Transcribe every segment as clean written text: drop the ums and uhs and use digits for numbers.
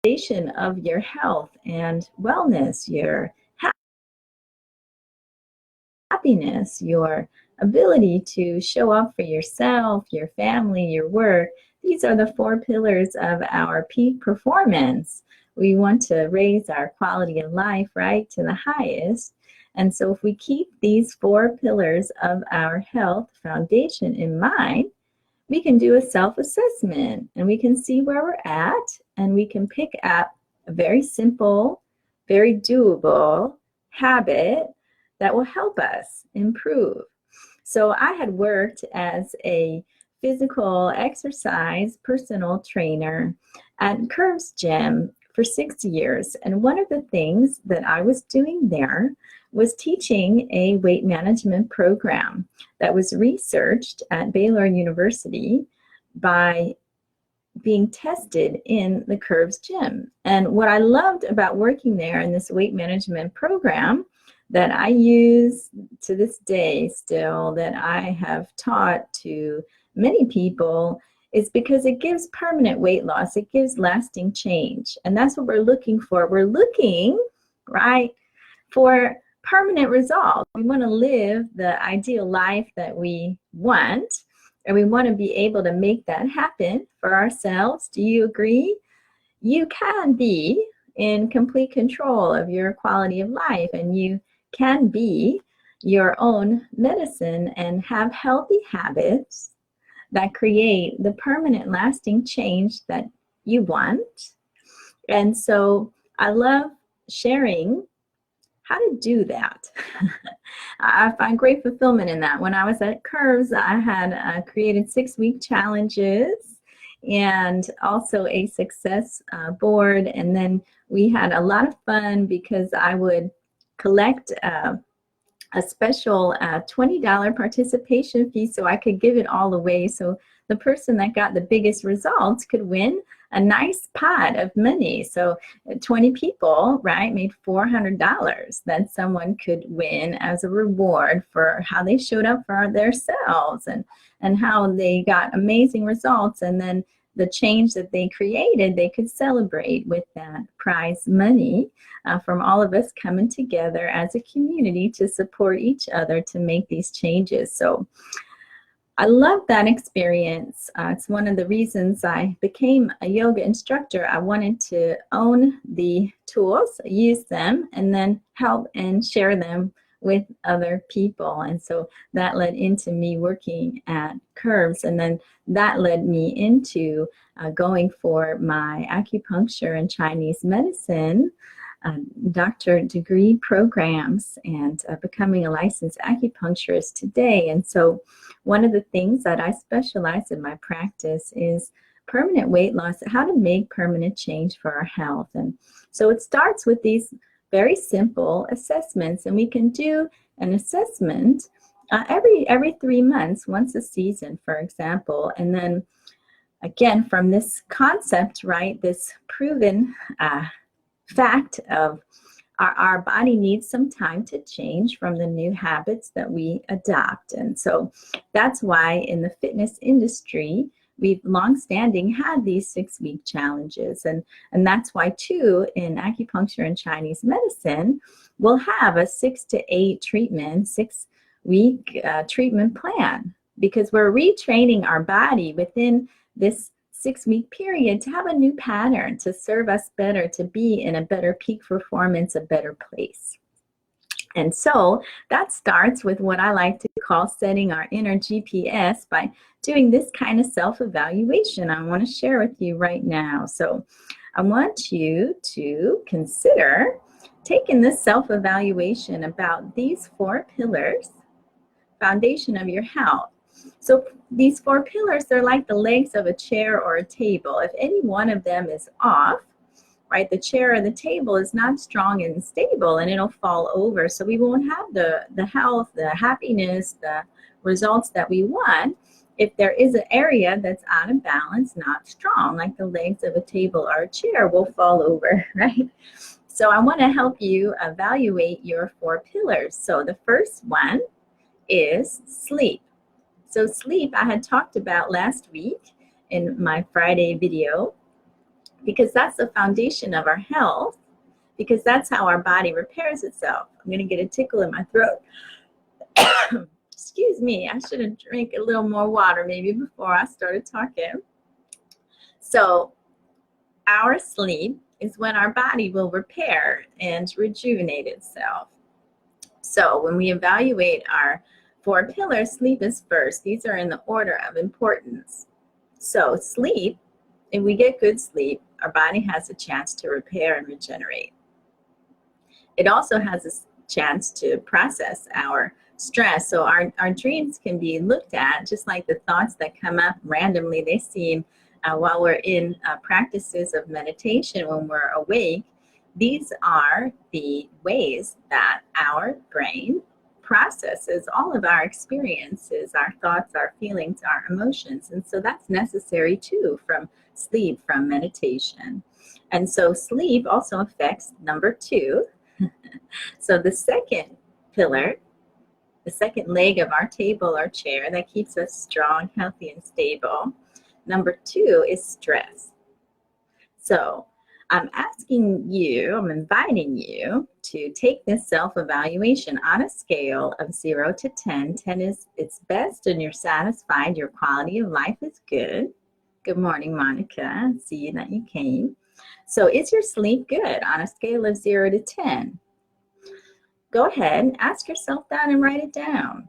foundation of your health and wellness, your happiness, your ability to show up for yourself, your family, your work. These are the 4 pillars of our peak performance. We want to raise our quality of life, right, to the highest. And so if we keep these 4 pillars of our health foundation in mind, we can do a self-assessment and we can see where we're at, and we can pick up a very simple, very doable habit that will help us improve. So I had worked as a physical exercise personal trainer at Curves Gym for 6 years. And one of the things that I was doing there was teaching a weight management program that was researched at Baylor University by being tested in the Curves Gym. And what I loved about working there in this weight management program that I use to this day still, that I have taught to many people, is because it gives permanent weight loss. It gives lasting change. And that's what we're looking for. We're looking, right, for permanent results. We want to live the ideal life that we want, and we want to be able to make that happen for ourselves. Do you agree? You can be in complete control of your quality of life, and you can be your own medicine and have healthy habits that create the permanent lasting change that you want. And so I love sharing how to do that. I find great fulfillment in that. When I was at Curves, I had created 6-week challenges and also a success board. And then we had a lot of fun because I would collect a special $20 participation fee so I could give it all away. So the person that got the biggest results could win a nice pot of money. So 20 people, right, made $400 that someone could win as a reward for how they showed up for themselves and how they got amazing results. And then the change that they created, they could celebrate with that prize money from all of us coming together as a community to support each other to make these changes. So I love that experience. It's one of the reasons I became a yoga instructor. I wanted to own the tools, use them, and then help and share them with other people. And so that led into me working at Curves, and then that led me into going for my acupuncture and Chinese medicine doctorate degree programs and becoming a licensed acupuncturist today. And so one of the things that I specialize in my practice is permanent weight loss, how to make permanent change for our health. And so it starts with these very simple assessments, and we can do an assessment every 3 months, once a season, for example. And then again, from this concept, right, this proven fact of our body needs some time to change from the new habits that we adopt. And so that's why in the fitness industry, we've long-standing had these 6-week challenges. And that's why, too, in acupuncture and Chinese medicine, we'll have a 6 to 8 treatment, 6-week treatment plan, because we're retraining our body within this 6-week period to have a new pattern to serve us better, to be in a better peak performance, a better place. And so that starts with what I like to call setting our inner GPS by doing this kind of self-evaluation I want to share with you right now. So I want you to consider taking this self-evaluation about these 4 pillars, foundation of your health. So these 4 pillars, they're like the legs of a chair or a table. If any one of them is off, right, the chair or the table is not strong and stable, and it'll fall over. So we won't have the health, the happiness, the results that we want if there is an area that's out of balance, not strong, like the legs of a table or a chair will fall over, right? So I want to help you evaluate your 4 pillars. So the first one is sleep. So sleep, I had talked about last week in my Friday video. because that's the foundation of our health, because that's how our body repairs itself. I'm going to get a tickle in my throat. Excuse me, I should have drank a little more water maybe before I started talking. So our sleep is when our body will repair and rejuvenate itself. So when we evaluate our 4 pillars, sleep is first. These are in the order of importance. So sleep, if we get good sleep, our body has a chance to repair and regenerate. It also has a chance to process our stress. So our dreams can be looked at just like the thoughts that come up randomly. They seem while we're in practices of meditation when we're awake. These are the ways that our brain processes all of our experiences, our thoughts, our feelings, our emotions. And so that's necessary too from sleep, from meditation. And so sleep also affects number 2. So the second pillar, the second leg of our table or chair that keeps us strong, healthy, and stable, number 2 is stress. So I'm asking you, I'm inviting you to take this self-evaluation on a scale of 0 to 10. 10 is its best and you're satisfied, your quality of life is good. Good morning, Monica. See that you came. So is your sleep good on a scale of 0 to 10? Go ahead and ask yourself that and write it down.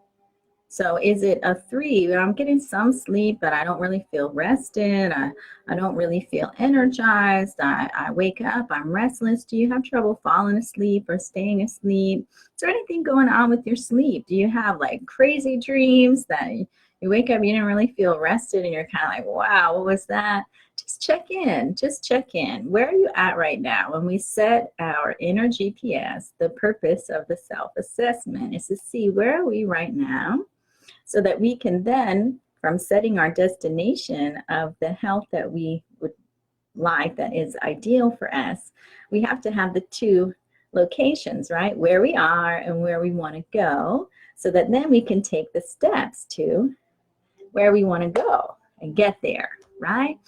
So is it a 3? I'm getting some sleep, but I don't really feel rested. I don't really feel energized. I wake up, I'm restless. Do you have trouble falling asleep or staying asleep? Is there anything going on with your sleep? Do you have like crazy dreams that you wake up, you didn't really feel rested and you're kind of like, wow, what was that? Just check in, just check in. Where are you at right now? When we set our inner GPS, the purpose of the self-assessment is to see where are we right now, so that we can then, from setting our destination of the health that we would like, that is ideal for us, we have to have the 2 locations, right? Where we are and where we want to go, so that then we can take the steps to where we want to go and get there, right?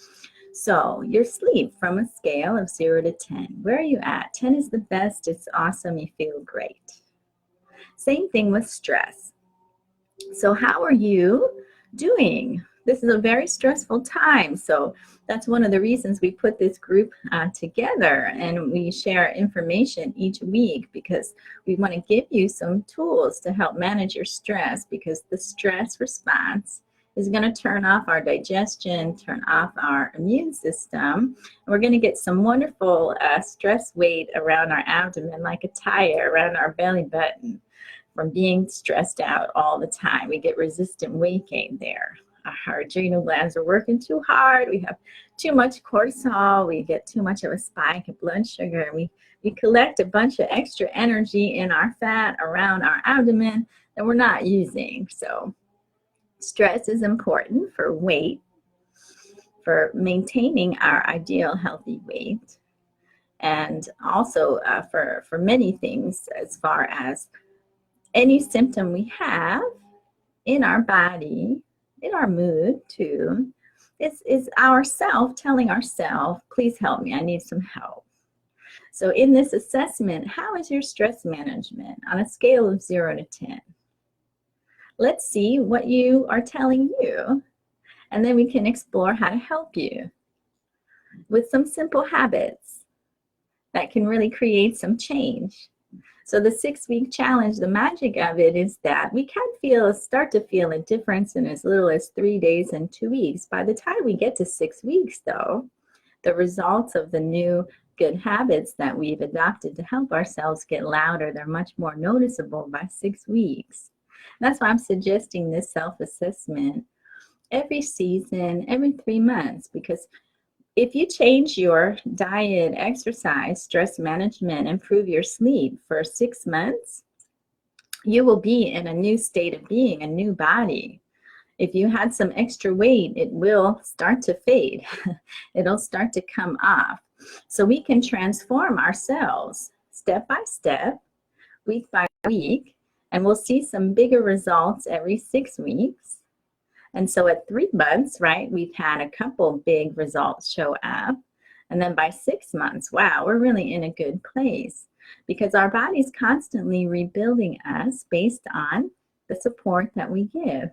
So your sleep from a scale of 0 to 10, where are you at? 10 is the best, it's awesome, you feel great. Same thing with stress. So how are you doing? This is a very stressful time. So that's one of the reasons we put this group together, and we share information each week, because we want to give you some tools to help manage your stress, because the stress response is going to turn off our digestion, turn off our immune system. And we're going to get some wonderful stress weight around our abdomen, like a tire around our belly button, from being stressed out all the time. We get resistant weight gain there. Our adrenal glands are working too hard. We have too much cortisol. We get too much of a spike in blood sugar. And we collect a bunch of extra energy in our fat around our abdomen that we're not using. So stress is important for weight, for maintaining our ideal healthy weight, and also for many things, as far as any symptom we have in our body, in our mood too. This is ourself telling ourselves, please help me, I need some help. So in this assessment, how is your stress management on a scale of 0 to 10? Let's see what you are telling you, and then we can explore how to help you with some simple habits that can really create some change. So the 6-week challenge, the magic of it is that we can start to feel a difference in as little as 3 days and 2 weeks. By the time we get to 6 weeks, though, the results of the new good habits that we've adopted to help ourselves get louder, they're much more noticeable by 6 weeks. That's why I'm suggesting this self-assessment every season, every 3 months, because if you change your diet, exercise, stress management, improve your sleep for 6 months, you will be in a new state of being, a new body. If you had some extra weight, it will start to fade. It'll start to come off. So we can transform ourselves step by step, week by week, and we'll see some bigger results every 6 weeks. And so at 3 months, right, we've had a couple big results show up. And then by 6 months, wow, we're really in a good place because our body's constantly rebuilding us based on the support that we give.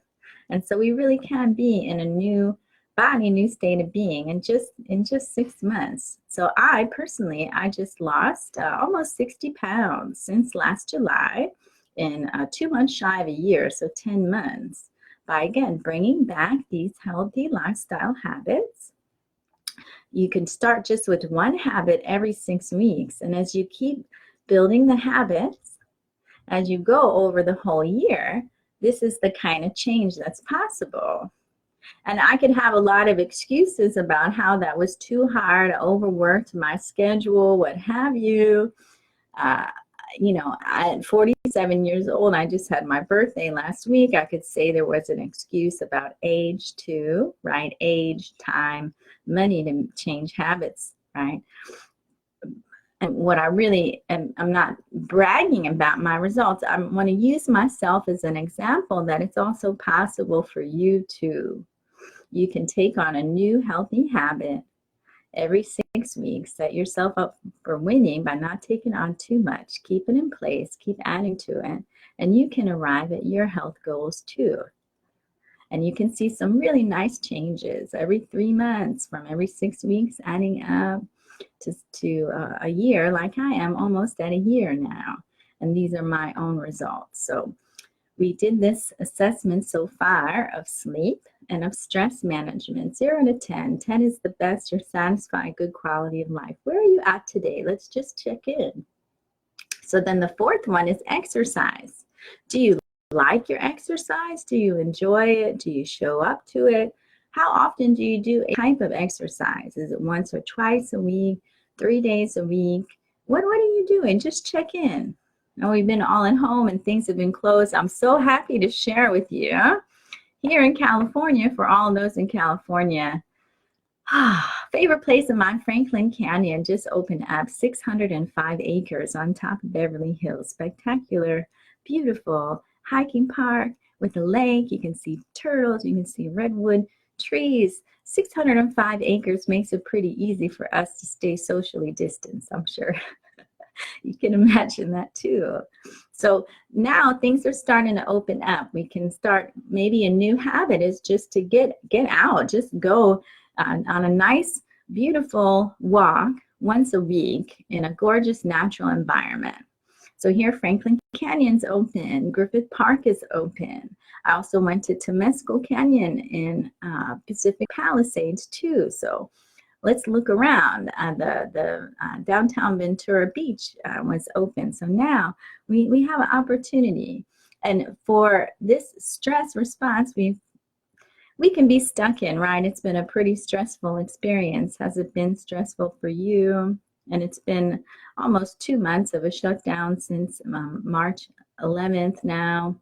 And so we really can be in a new body, new state of being in just 6 months. So I personally, I just lost almost 60 pounds since last July in 2 months shy of a year, so 10 months, by again bringing back these healthy lifestyle habits. You can start just with one habit every 6 weeks, and as you keep building the habits, as you go over the whole year, this is the kind of change that's possible. And I could have a lot of excuses about how that was too hard, overworked my schedule, what have you. You know, at 47 years old, I just had my birthday last week. I could say there was an excuse about age too, right? Age, time, money to change habits, right? And what I really am, I'm not bragging about my results. I want to use myself as an example that it's also possible for you too. You can take on a new healthy habit every 6 weeks. Set yourself up for winning by not taking on too much. Keep it in place, keep adding to it, and you can arrive at your health goals too. And you can see some really nice changes every 3 months, from every 6 weeks adding up to a year, like I am almost at a year now. And these are my own results. So we did this assessment so far of sleep and of stress management, 0 to 10. 10 is the best, you're satisfied, good quality of life. Where are you at today? Let's just check in. So then the fourth one is exercise. Do you like your exercise? Do you enjoy it? Do you show up to it? How often do you do a type of exercise? Is it once or twice a week, 3 days a week? What are you doing? Just check in. Now, we've been all at home and things have been closed. I'm so happy to share with you here in California, for all those in California. Favorite place of mine, Franklin Canyon, just opened up, 605 acres on top of Beverly Hills. Spectacular, beautiful hiking park with a lake. You can see turtles, you can see redwood trees. 605 acres makes it pretty easy for us to stay socially distanced, I'm sure. You can imagine that too. So now things are starting to open up. We can start, maybe a new habit is just to get out, just go on a nice, beautiful walk once a week in a gorgeous natural environment. So here, Franklin Canyon's open, Griffith Park is open. I also went to Temescal Canyon in Pacific Palisades too. So let's look around. The downtown Ventura Beach was open. So now we have an opportunity. And for this stress response, we can be stuck in, right? It's been a pretty stressful experience. Has it been stressful for you? And it's been almost 2 months of a shutdown since March 11th now.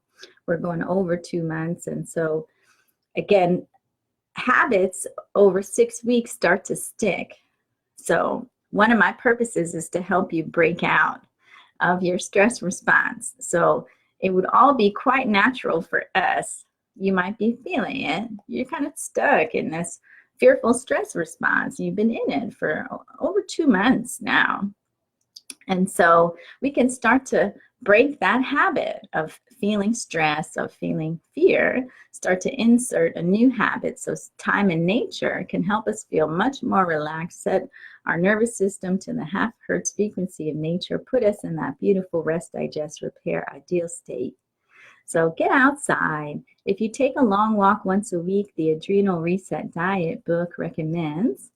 We're going over 2 months. And so, again, habits over 6 weeks start to stick. So one of my purposes is to help you break out of your stress response. So it would all be quite natural for us. You might be feeling it. You're kind of stuck in this fearful stress response. You've been in it for over 2 months now. And so we can start to break that habit of feeling stress, of feeling fear, start to insert a new habit. So time in nature can help us feel much more relaxed, set our nervous system to the half hertz frequency of nature, put us in that beautiful rest, digest, repair, ideal state. So get outside. If you take a long walk once a week, the Adrenal Reset Diet book recommends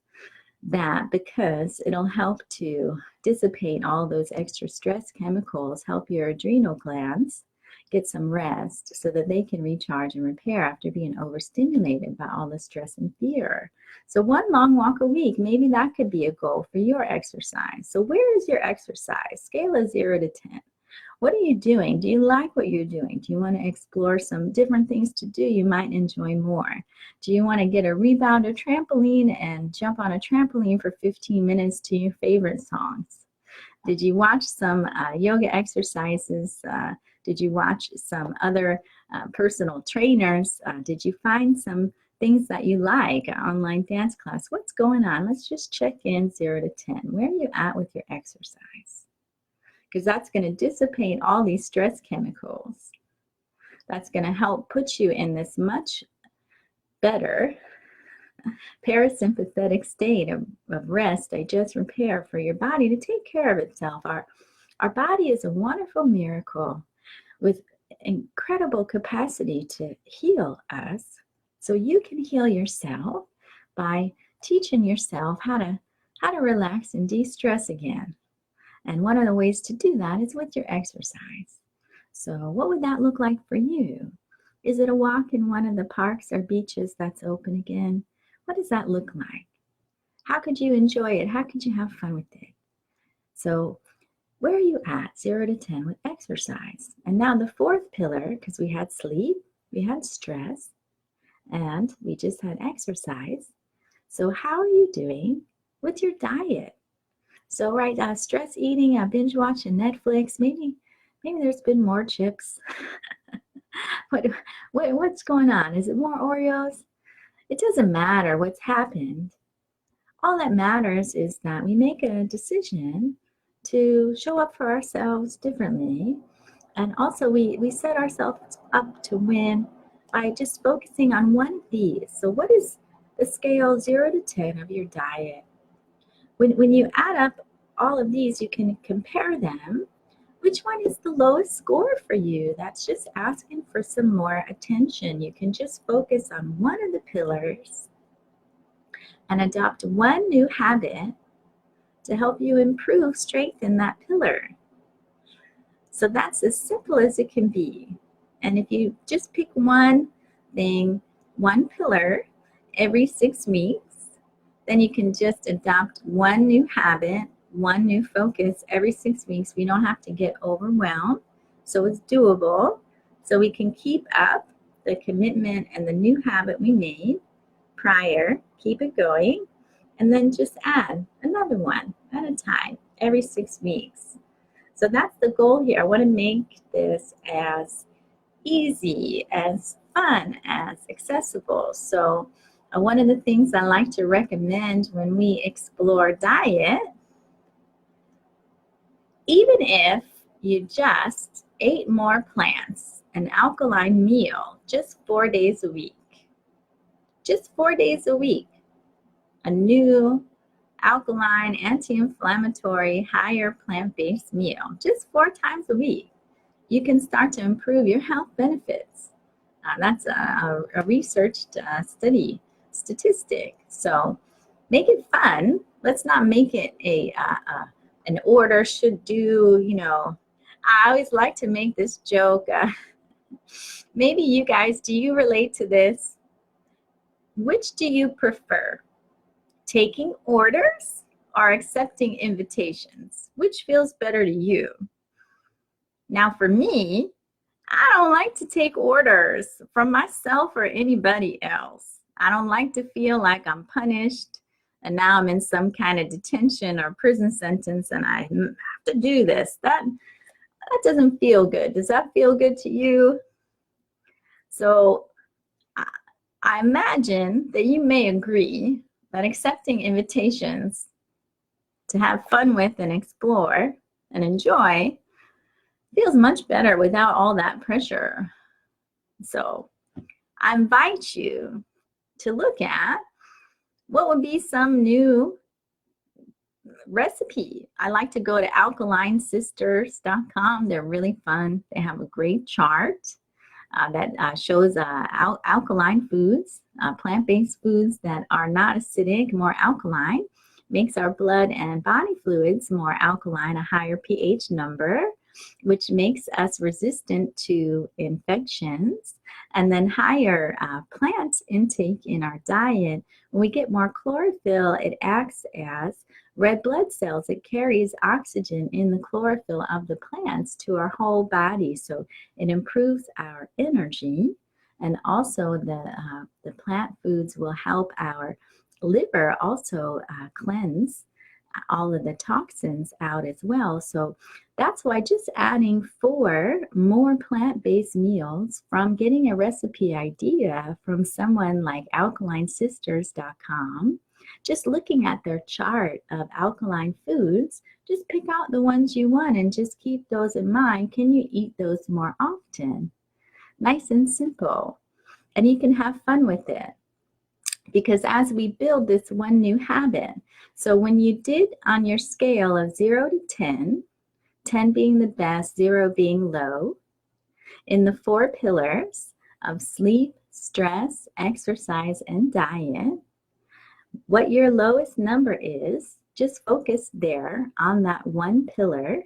that, because it'll help to dissipate all those extra stress chemicals, help your adrenal glands get some rest so that they can recharge and repair after being overstimulated by all the stress and fear. So one long walk a week, maybe that could be a goal for your exercise. So where is your exercise? Scale of 0 to 10. What are you doing? Do you like what you're doing? Do you want to explore some different things to do you might enjoy more? Do you want to get a rebounder trampoline and jump on a trampoline for 15 minutes to your favorite songs? Did you watch some yoga exercises? Did you watch some other personal trainers? Did you find some things that you like, an online dance class. What's going on? Let's just check in 0 to 10. Where are you at with your exercise? Because that's going to dissipate all these stress chemicals. That's going to help put you in this much better parasympathetic state of rest, digest, repair for your body to take care of itself. Our body is a wonderful miracle with incredible capacity to heal us. So you can heal yourself by teaching yourself how to relax and de-stress again. And one of the ways to do that is with your exercise. So what would that look like for you? Is it a walk in one of the parks or beaches that's open again? What does that look like? How could you enjoy it? How could you have fun with it? So where are you at, 0 to 10, with exercise? And now the fourth pillar, because we had sleep, we had stress, and we just had exercise. So how are you doing with your diet? So stress eating, binge watching Netflix, maybe there's been more chips. What's going on? Is it more Oreos? It doesn't matter what's happened. All that matters is that we make a decision to show up for ourselves differently. And also we set ourselves up to win by just focusing on one of these. So what is the scale 0 to 10 of your diet? When you add up all of these, you can compare them. Which one is the lowest score for you? That's just asking for some more attention. You can just focus on one of the pillars and adopt one new habit to help you improve, strengthen that pillar. So that's as simple as it can be. And if you just pick one thing, one pillar every 6 weeks, then you can just adopt one new habit, one new focus every 6 weeks. We don't have to get overwhelmed. So it's doable. So we can keep up the commitment and the new habit we made prior, keep it going, and then just add another one at a time every 6 weeks. So that's the goal here. I want to make this as easy, as fun, as accessible. So one of the things I like to recommend when we explore diet, even if you just ate more plants, an alkaline meal, just 4 days a week, just 4 days a week, a new alkaline, anti-inflammatory, higher plant-based meal, just 4 times a week, you can start to improve your health benefits. That's a researched study statistic. So make it fun. Let's not make it an order should do, I always like to make this joke. Maybe you guys, do you relate to this? Which do you prefer? Taking orders or accepting invitations? Which feels better to you? Now for me, I don't like to take orders from myself or anybody else. I don't like to feel like I'm punished and now I'm in some kind of detention or prison sentence and I have to do this. That doesn't feel good. Does that feel good to you? So I imagine that you may agree that accepting invitations to have fun with and explore and enjoy feels much better without all that pressure. So I invite you to look at what would be some new recipe. I like to go to alkalinesisters.com. They're really fun. They have a great chart that shows alkaline foods, plant-based foods that are not acidic, more alkaline, makes our blood and body fluids more alkaline, a higher pH number, which makes us resistant to infections, and then higher plant intake in our diet. When we get more chlorophyll, it acts as red blood cells. It carries oxygen in the chlorophyll of the plants to our whole body, so it improves our energy. And also the plant foods will help our liver also cleanse all of the toxins out as well. So that's why just adding 4 more plant-based meals from getting a recipe idea from someone like alkalinesisters.com, just looking at their chart of alkaline foods, just pick out the ones you want and just keep those in mind. Can you eat those more often? Nice and simple. And you can have fun with it. Because as we build this one new habit, so when you did on your scale of 0 to 10, 10 being the best, 0 being low, in the 4 pillars of sleep, stress, exercise, and diet, what your lowest number is, just focus there on that one pillar,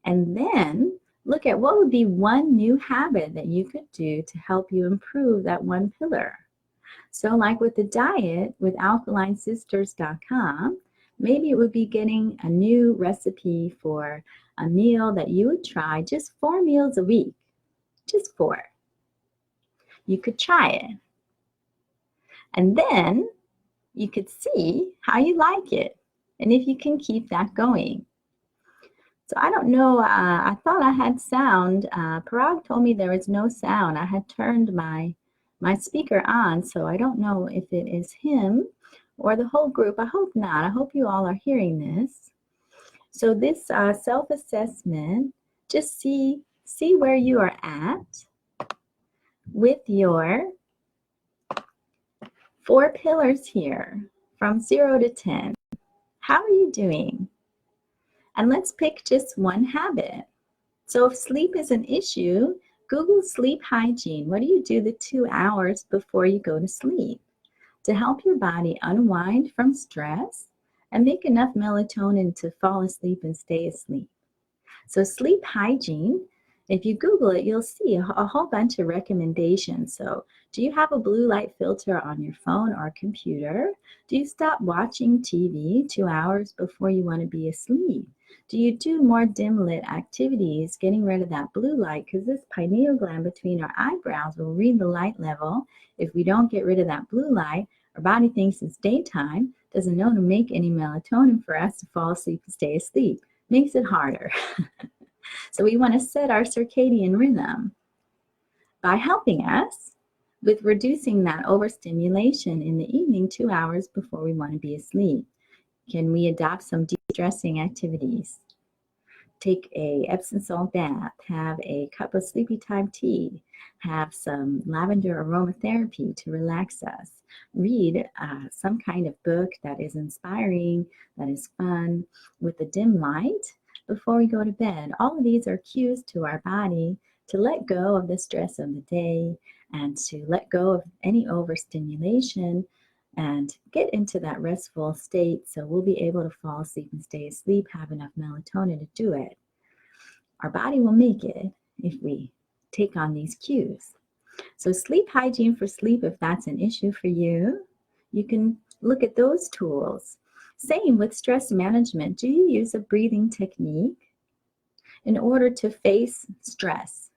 and then look at what would be one new habit that you could do to help you improve that one pillar. So like with the diet with alkalinesisters.com, maybe it would be getting a new recipe for a meal that you would try, just 4 meals a week, just 4. You could try it. And then you could see how you like it and if you can keep that going. So I don't know, I thought I had sound. Parag told me there was no sound. I had turned my speaker on, so I don't know if it is him or the whole group. I hope not. I hope you all are hearing this. So this self-assessment, just see where you are at with your 4 pillars here from 0 to 10. How are you doing? And let's pick just one habit. So if sleep is an issue, Google sleep hygiene. What do you do the 2 hours before you go to sleep to help your body unwind from stress and make enough melatonin to fall asleep and stay asleep? So sleep hygiene, if you Google it, you'll see a whole bunch of recommendations. So do you have a blue light filter on your phone or computer? Do you stop watching TV 2 hours before you want to be asleep? Do you do more dim lit activities, getting rid of that blue light? Because this pineal gland between our eyebrows will read the light level. If we don't get rid of that blue light, our body thinks it's daytime, doesn't know to make any melatonin for us to fall asleep and stay asleep. Makes it harder. So we want to set our circadian rhythm by helping us with reducing that overstimulation in the evening 2 hours before we want to be asleep. Can we adopt some de-stressing activities? Take a Epsom salt bath, have a cup of sleepy time tea, have some lavender aromatherapy to relax us, read some kind of book that is inspiring, that is fun, with a dim light before we go to bed. All of these are cues to our body to let go of the stress of the day and to let go of any overstimulation and get into that restful state so we'll be able to fall asleep and stay asleep, have enough melatonin to do it. Our body will make it if we take on these cues. So sleep hygiene for sleep, if that's an issue for you, you can look at those tools. Same with stress management. Do you use a breathing technique in order to face stress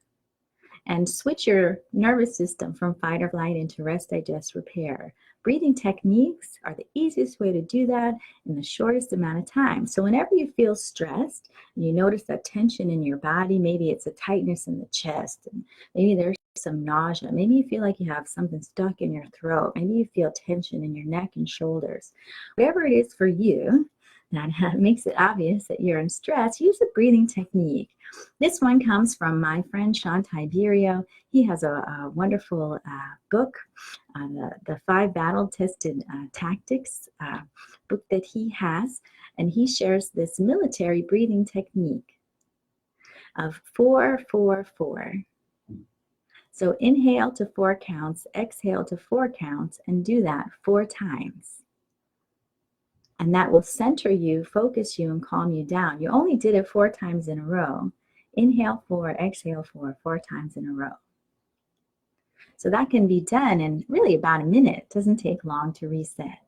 and switch your nervous system from fight or flight into rest, digest, repair? Breathing techniques are the easiest way to do that in the shortest amount of time. So whenever you feel stressed and you notice that tension in your body, maybe it's a tightness in the chest, and maybe there's some nausea, maybe you feel like you have something stuck in your throat, maybe you feel tension in your neck and shoulders. Whatever it is for you that makes it obvious that you're in stress, use a breathing technique. This one comes from my friend Sean Tiberio. He has a wonderful book, the 5 battle-tested tactics book that he has, and he shares this military breathing technique of 4-4-4. So inhale to 4 counts, exhale to 4 counts, and do that 4 times. And that will center you, focus you, and calm you down. You only did it 4 times in a row. Inhale 4, exhale 4, 4 times in a row. So that can be done in really about a minute. It doesn't take long to reset.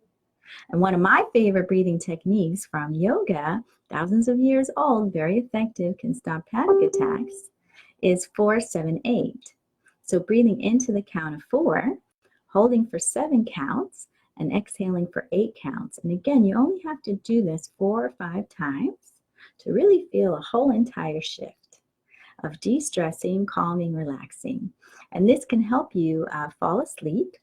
And one of my favorite breathing techniques from yoga, thousands of years old, very effective, can stop panic attacks, is 4-7-8. So breathing into the count of 4, holding for 7 counts, and exhaling for 8 counts. And again, you only have to do this 4 or 5 times to really feel a whole entire shift of de-stressing, calming, relaxing. And this can help you fall asleep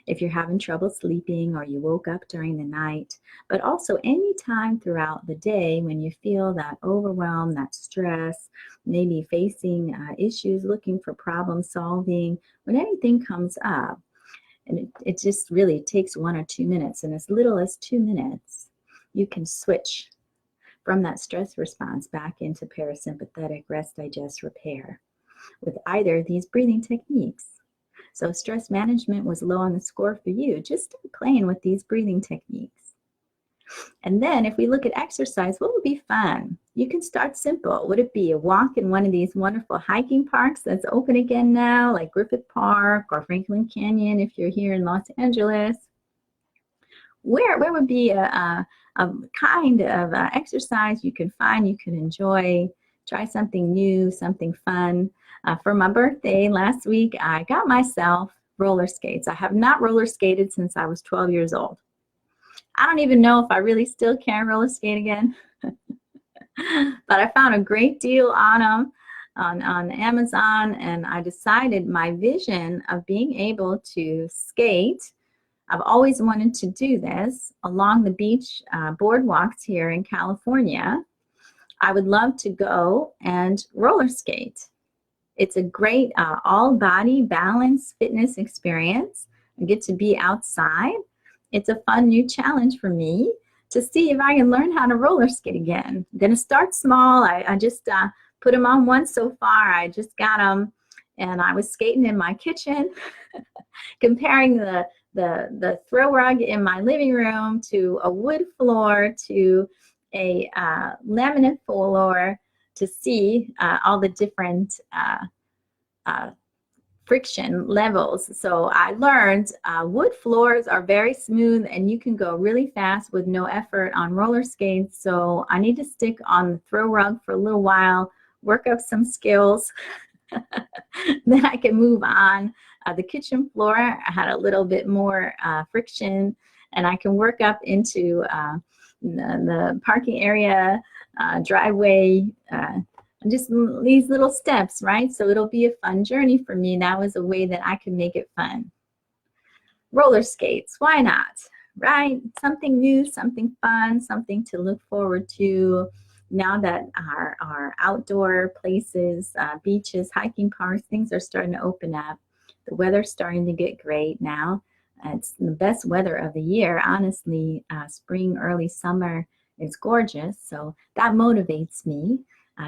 if you're having trouble sleeping or you woke up during the night, but also any time throughout the day when you feel that overwhelm, that stress, maybe facing issues, looking for problem solving, when anything comes up. And it just really takes 1 or 2 minutes, and as little as 2 minutes, you can switch from that stress response back into parasympathetic rest, digest, repair with either of these breathing techniques. So stress management was low on the score for you. Just start playing with these breathing techniques. And then if we look at exercise, what would be fun? You can start simple. Would it be a walk in one of these wonderful hiking parks that's open again now, like Griffith Park or Franklin Canyon if you're here in Los Angeles? Where would be a kind of exercise you can find, you can enjoy, try something new, something fun. For my birthday last week, I got myself roller skates. I have not roller skated since I was 12 years old. I don't even know if I really still can roller skate again. But I found a great deal on them on Amazon, and I decided my vision of being able to skate, I've always wanted to do this along the beach boardwalks here in California. I would love to go and roller skate. It's a great all-body balance fitness experience. I get to be outside. It's a fun new challenge for me to see if I can learn how to roller skate again. I'm going to start small. I just put them on once so far. I just got them, and I was skating in my kitchen, comparing the throw rug in my living room to a wood floor to a laminate floor, to see all the different friction levels. So I learned wood floors are very smooth and you can go really fast with no effort on roller skates. So I need to stick on the throw rug for a little while, work up some skills. Then I can move on. The kitchen floor, I had a little bit more friction, and I can work up into the parking area, driveway, just these little steps, right? So it'll be a fun journey for me. That was a way that I could make it fun. Roller skates, why not, right? Something new, something fun, something to look forward to. Now that our outdoor places, beaches, hiking parks, things are starting to open up. The weather's starting to get great now. It's the best weather of the year. Honestly, spring, early summer is gorgeous. So that motivates me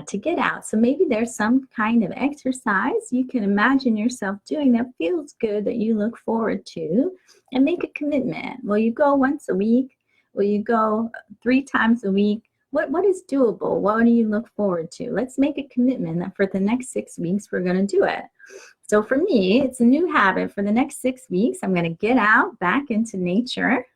to get out. So maybe there's some kind of exercise you can imagine yourself doing that feels good, that you look forward to, and make a commitment. Will you go once a week? Will you go 3 times a week? What is doable? What do you look forward to? Let's make a commitment that for the next 6 weeks, we're going to do it. So for me, it's a new habit. For the next 6 weeks, I'm going to get out back into nature.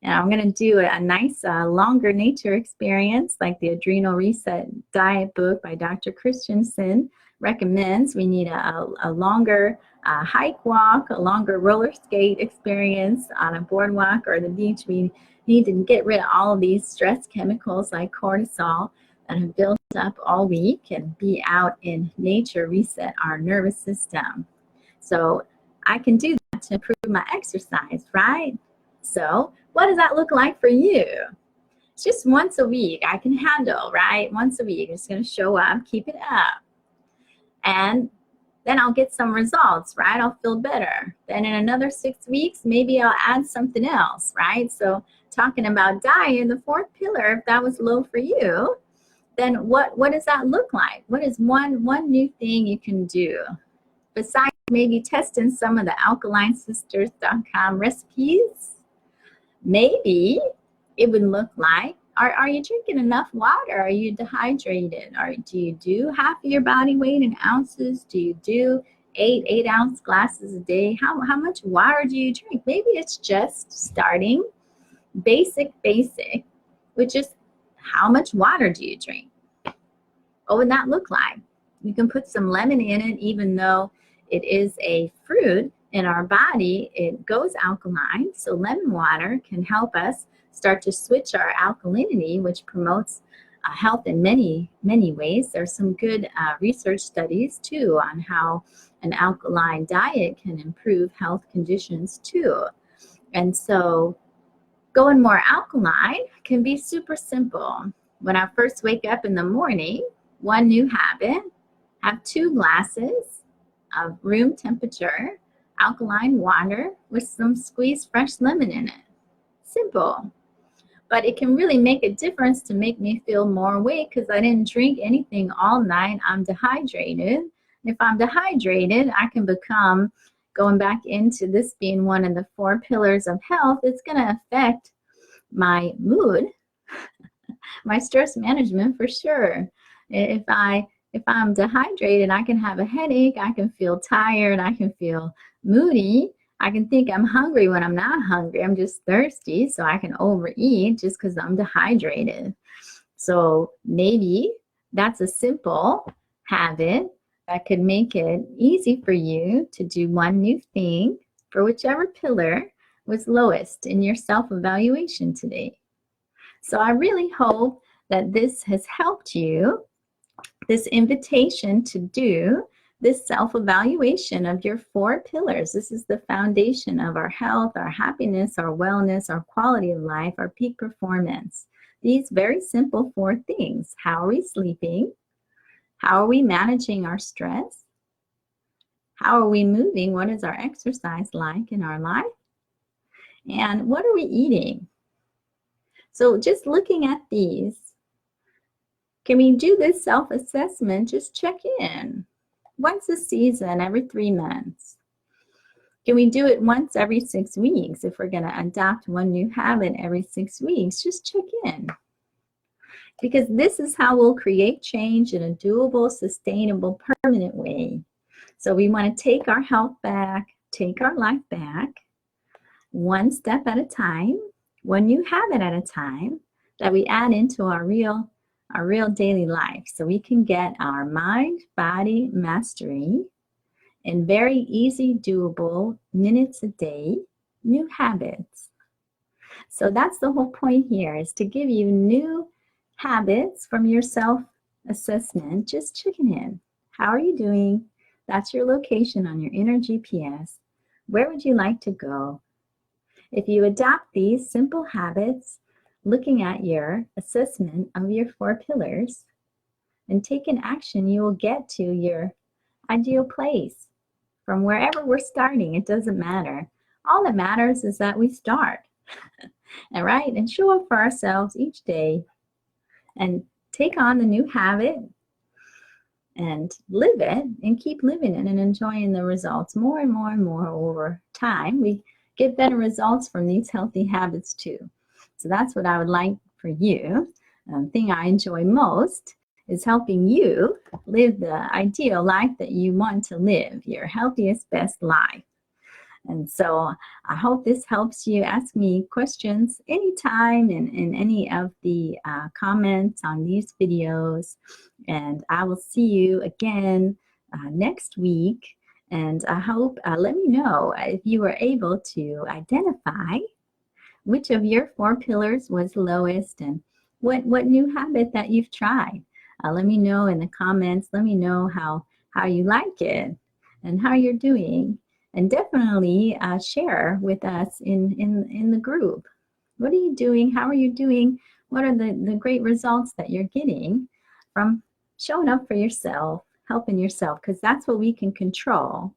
And I'm going to do a nice longer nature experience like the Adrenal Reset Diet book by Dr. Christensen recommends. We need a longer hike walk, a longer roller skate experience on a boardwalk or the beach. We need to get rid of all of these stress chemicals like cortisol that have built up all week and be out in nature, reset our nervous system. So I can do that to improve my exercise, right? So what does that look like for you? It's just once a week I can handle, right? Once a week, I'm just going to show up, keep it up. And then I'll get some results, right? I'll feel better. Then in another 6 weeks, maybe I'll add something else, right? So talking about diet, the 4th pillar, if that was low for you, then what does that look like? What is one new thing you can do? Besides maybe testing some of the alkalinesisters.com recipes, maybe it would look like, are you drinking enough water? Are you dehydrated? Do you do half of your body weight in ounces? Do you do 8-ounce glasses a day? How much water do you drink? Maybe it's just starting basic with just how much water do you drink? What would that look like? You can put some lemon in it, even though it is a fruit in our body, it goes alkaline. So lemon water can help us start to switch our alkalinity, which promotes health in many, many ways. There's some good research studies too on how an alkaline diet can improve health conditions too. And so going more alkaline can be super simple. When I first wake up in the morning, one new habit, have 2 glasses of room temperature alkaline water with some squeezed fresh lemon in it. Simple. But it can really make a difference to make me feel more awake because I didn't drink anything all night. I'm dehydrated. If I'm dehydrated, I can become, going back into this being one of the 4 pillars of health, it's going to affect my mood, my stress management for sure. If I'm dehydrated, I can have a headache, I can feel tired, I can feel moody, I can think I'm hungry when I'm not hungry. I'm just thirsty, so I can overeat just because I'm dehydrated. So maybe that's a simple habit that could make it easy for you to do one new thing for whichever pillar was lowest in your self-evaluation today. So I really hope that this has helped you, this invitation to do this self-evaluation of your 4 pillars. This is the foundation of our health, our happiness, our wellness, our quality of life, our peak performance. These very simple 4 things. How are we sleeping? How are we managing our stress? How are we moving? What is our exercise like in our life? And what are we eating? So just looking at these, can we do this self-assessment? Just check in. Once a season, every 3 months. Can we do it once every 6 weeks? If we're going to adopt one new habit every 6 weeks, just check in. Because this is how we'll create change in a doable, sustainable, permanent way. So we want to take our health back, take our life back, one step at a time, one new habit at a time that we add into our real daily life, so we can get our mind, body mastery in very easy, doable, minutes a day, new habits. So that's the whole point here, is to give you new habits from your self-assessment. Just checking in. How are you doing? That's your location on your inner GPS. Where would you like to go? If you adopt these simple habits, looking at your assessment of your 4 pillars and take an action, you will get to your ideal place. From wherever we're starting, it doesn't matter. All that matters is that we start. All right, and show up for ourselves each day and take on the new habit and live it and keep living it and enjoying the results more and more and more over time. We get better results from these healthy habits too. So that's what I would like for you. The thing I enjoy most is helping you live the ideal life that you want to live, your healthiest, best life. And so I hope this helps you. Ask me questions anytime in any of the comments on these videos. And I will see you again next week. And I hope, let me know if you were able to identify which of your 4 pillars was lowest and what new habit that you've tried. Let me know in the comments. Let me know how you like it and how you're doing. And definitely share with us in the group. What are you doing? How are you doing? What are the great results that you're getting from showing up for yourself, helping yourself? Because that's what we can control.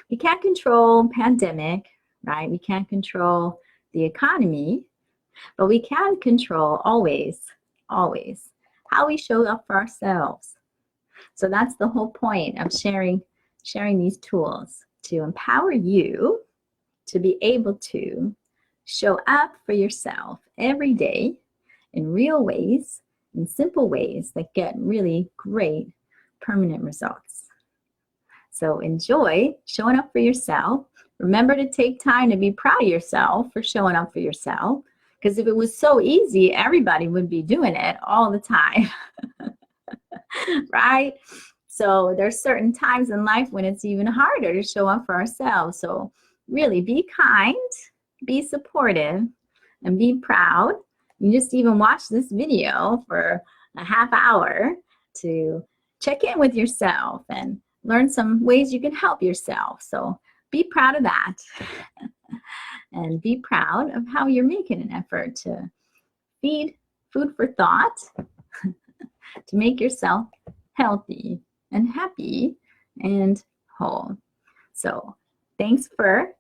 We can't control pandemic, right? We can't control the economy, but we can control always how we show up for ourselves. So that's the whole point of sharing these tools, to empower you to be able to show up for yourself every day in real ways, in simple ways that get really great permanent results. So enjoy showing up for yourself. Remember to take time to be proud of yourself for showing up for yourself, because if it was so easy, everybody would be doing it all the time. Right? So there's certain times in life when it's even harder to show up for ourselves. So really be kind, be supportive, and be proud. You just even watch this video for a half hour to check in with yourself and learn some ways you can help yourself. So be proud of that. And be proud of how you're making an effort to feed food for thought to make yourself healthy and happy and whole. So thanks for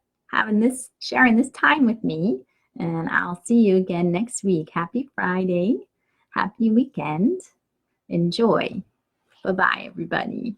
sharing this time with me, and I'll see you again next week. Happy Friday. Happy weekend. Enjoy. Bye-bye, everybody.